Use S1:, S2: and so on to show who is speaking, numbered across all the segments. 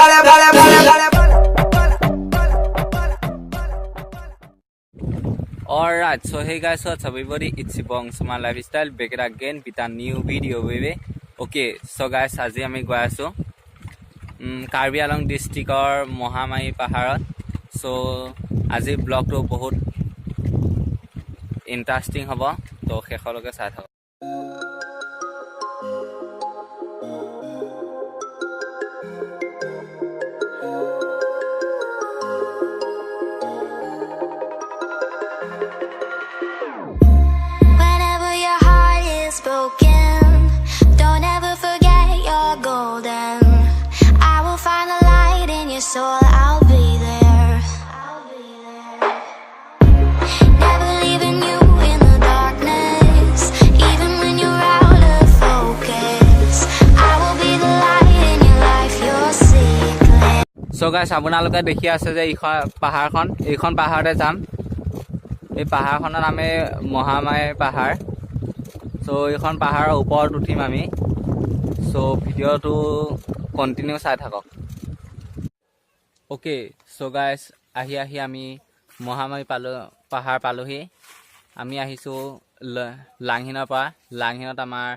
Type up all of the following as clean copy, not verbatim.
S1: Alright, so hey guys, what's up everybody? It's Sibong Suma Lifestyle back again with a new video baby. Okay, so guys, আজি আমি গৈ আছো কাৰ্বি আলং ডিস্ট্ৰিক্টৰ মহামাৰী পাহাৰত। So আজি ব্লগটো বহুত ইন্টাৰেষ্টিং হ'ব, তো শেষলৈকে চাই থাকক।
S2: So I'll be there. Never leaving you in the darkness, even when you're out of focus. I will be the light in your life, your secret.
S1: So guys, আপোনালোকে দেখি আছে যে এইখন পাহাৰতে যাম। এই পাহাৰখনৰ নামে মহামাৰী পাহাৰ। সো এইখন পাহাৰৰ ওপৰত উঠিম আমি। সো ভিডিঅ'টো কন্টিনিউ চাই থাকক। Okay, so guys, আহি আমি মহামাৰী পাহাৰ পালোহি। আমি আহিছোঁ লাংহিনৰ পৰা। লাংহিনত আমাৰ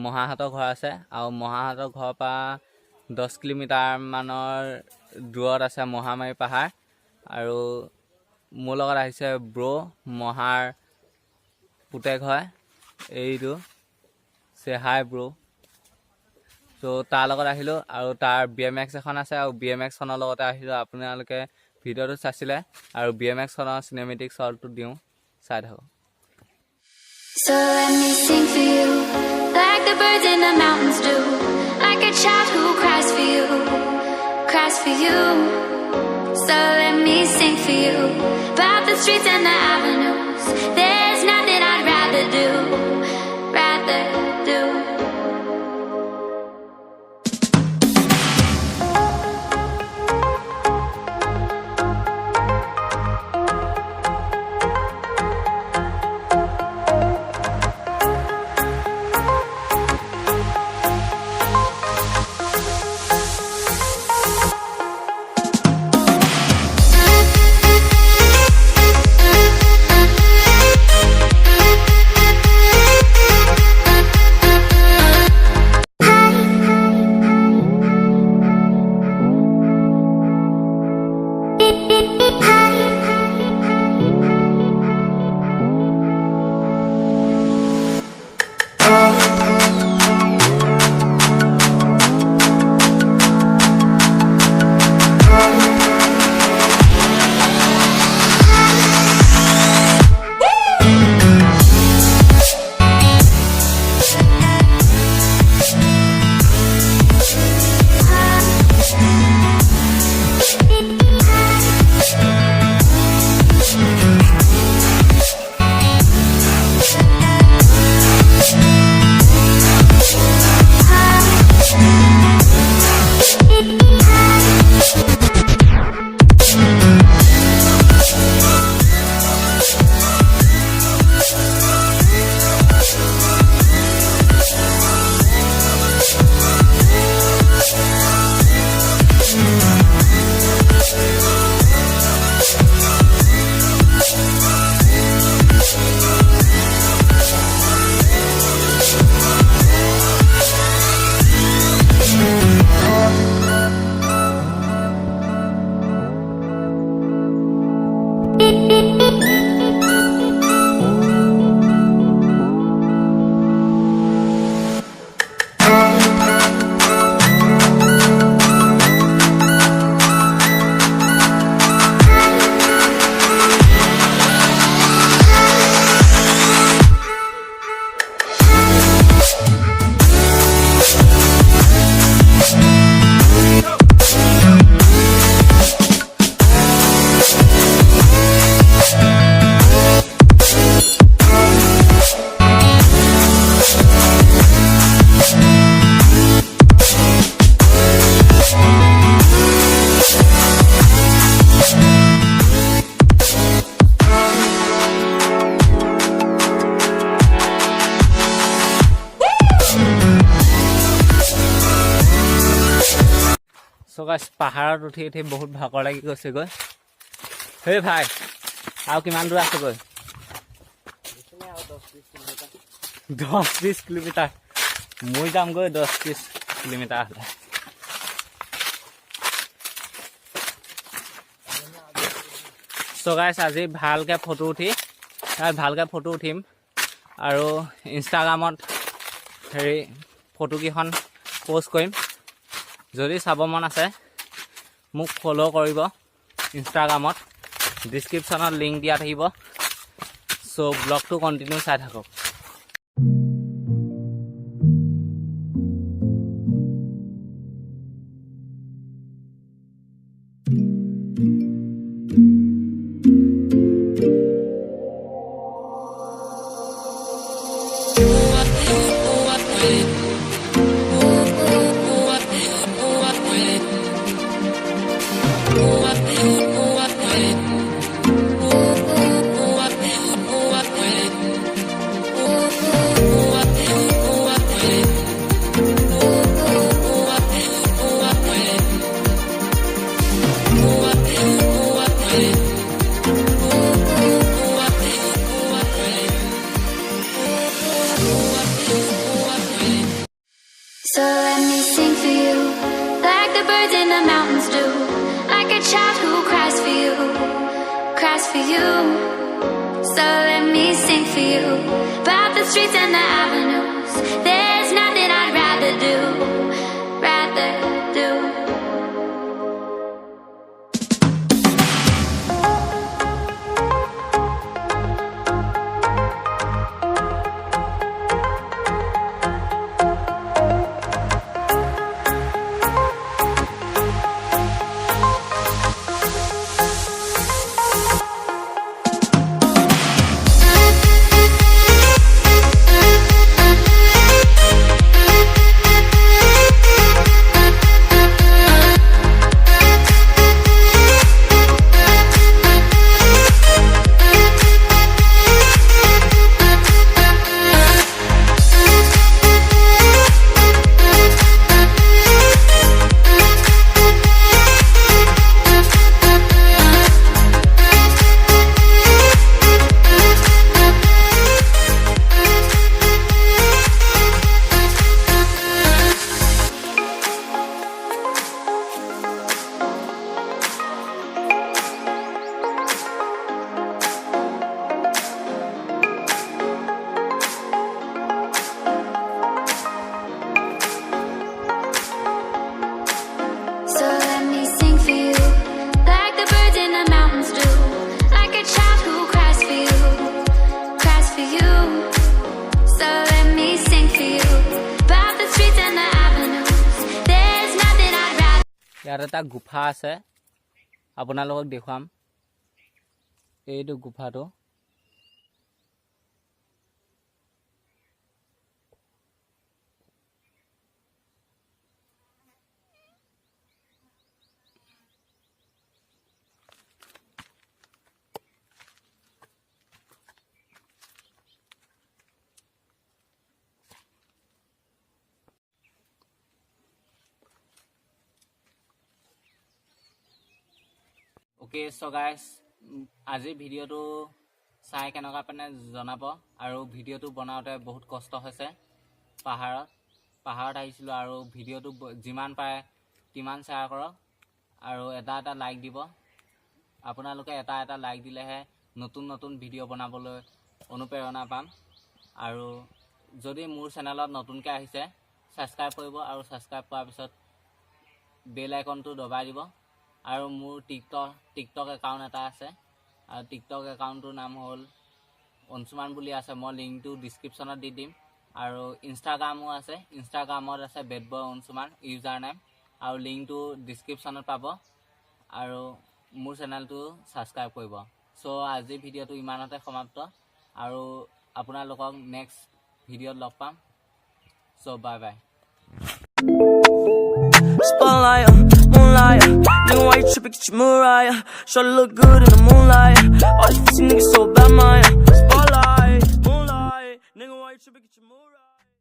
S1: মহাহঁতৰ ঘৰ আছে, আৰু মহাহঁতৰ ঘৰৰ পৰা 10 কিলোমিটাৰ মানৰ দূৰত আছে মহামাৰী পাহাৰ। আৰু মোৰ লগত আহিছে ব্ৰ, মহাৰ পুতেক হয় এইটো। সে হাই ব্ৰ। সো তাৰ লগত আহিলোঁ, আৰু তাৰ BMX এখন আছে, আৰু BMX খনৰ লগতে আহিলোঁ। আপোনালোকে ভিডিঅ'টো চাইছিলে, আৰু BMX খনৰ চিনেমেটিক শ্বটটো দিওঁ, চাই থাকক।
S2: So let me sing for you, like the birds in the mountains do, like a child who cries for you, cries for you. So let me sing for you, about the streets and the avenues. There's nothing I'd rather do, rather do.
S1: So guys, পাহাৰত উঠি উঠি বহুত ভাগৰ লাগি গৈছে গৈ। হে ভাই, আৰু কিমান দূৰ আছে গৈ? 10-20 কিলোমিটাৰ। মই যাম গৈ 10-20 কিলোমিটাৰ হ'লে। So guys, আজি ভালকে ফটো উঠিম আৰু ইনষ্টাগ্ৰামত ফটো কেইখন পোষ্ট কৰিম। যদি চাব মন আছে মোক ফলো কৰিব ইনষ্টাগ্ৰামত, ডিছক্ৰিপশ্যনত লিংক দিয়া থাকিব। সো ব্লগটো কন্টিনিউ চাই থাকক।
S2: So let me sing for you, like the birds in the mountains do, like a child who cries for you, cries for you. So let me sing for you, about the streets and the avenues. There's nothing I'd rather do, rather do. So let me sing for you, like the birds in the mountains do, like a child who cries for you, cries for you. So let me sing for you, about the streets and the avenues. There's nothing I'd rather.
S1: ইয়াত এটা গুফা আছে, আপোনালোকক দেখুৱাম। এইটো গুফাটো। ওকে, so guys, আজি ভিডিঅ'টো চাই কেনেকুৱা পানে জনাব। আৰু ভিডিঅ'টো বনাওঁতে বহুত কষ্ট হৈছে। পাহাৰত আহিছিলোঁ আৰু ভিডিঅ'টো যিমান পাৰে তিমান শ্বেয়াৰ কৰক আৰু এটা লাইক দিব। আপোনালোকে এটা লাইক দিলেহে নতুন ভিডিঅ' বনাবলৈ অনুপ্ৰেৰণা পাম। আৰু যদি মোৰ চেনেলত নতুনকৈ আহিছে ছাবস্ক্ৰাইব কৰিব আৰু ছাবস্ক্ৰাইব কৰাৰ পিছত বেল আইকনটো দবাই দিব। আৰু মোৰ টিকটক একাউণ্ট এটা আছে আৰু টিকটক একাউণ্টটোৰ নাম হ'ল অনসুমান বুলি আছে। মই লিংকটো ডিছক্ৰিপশ্যনত দি দিম। আৰু ইনষ্টাগ্ৰামো আছে, ইনষ্টাগ্ৰামত আছে বেডবয় অনসুমান ইউজাৰ নেম, আৰু লিংকটো ডিছক্ৰিপশ্যনত পাব। আৰু মোৰ চেনেলটো ছাবস্ক্ৰাইব কৰিব। সো আজি ভিডিঅ'টো ইমানতে সমাপ্ত আৰু আপোনালোকক নেক্সট ভিডিঅ'ত লগ পাম। So bye bye.
S3: Spotlight, moonlight, nigga, why you tripping? Get your Mariah. Shorty look good in the moonlight. All these pussy niggas so bad, man. Spotlight, moonlight, nigga, why you tripping? Get your Mariah.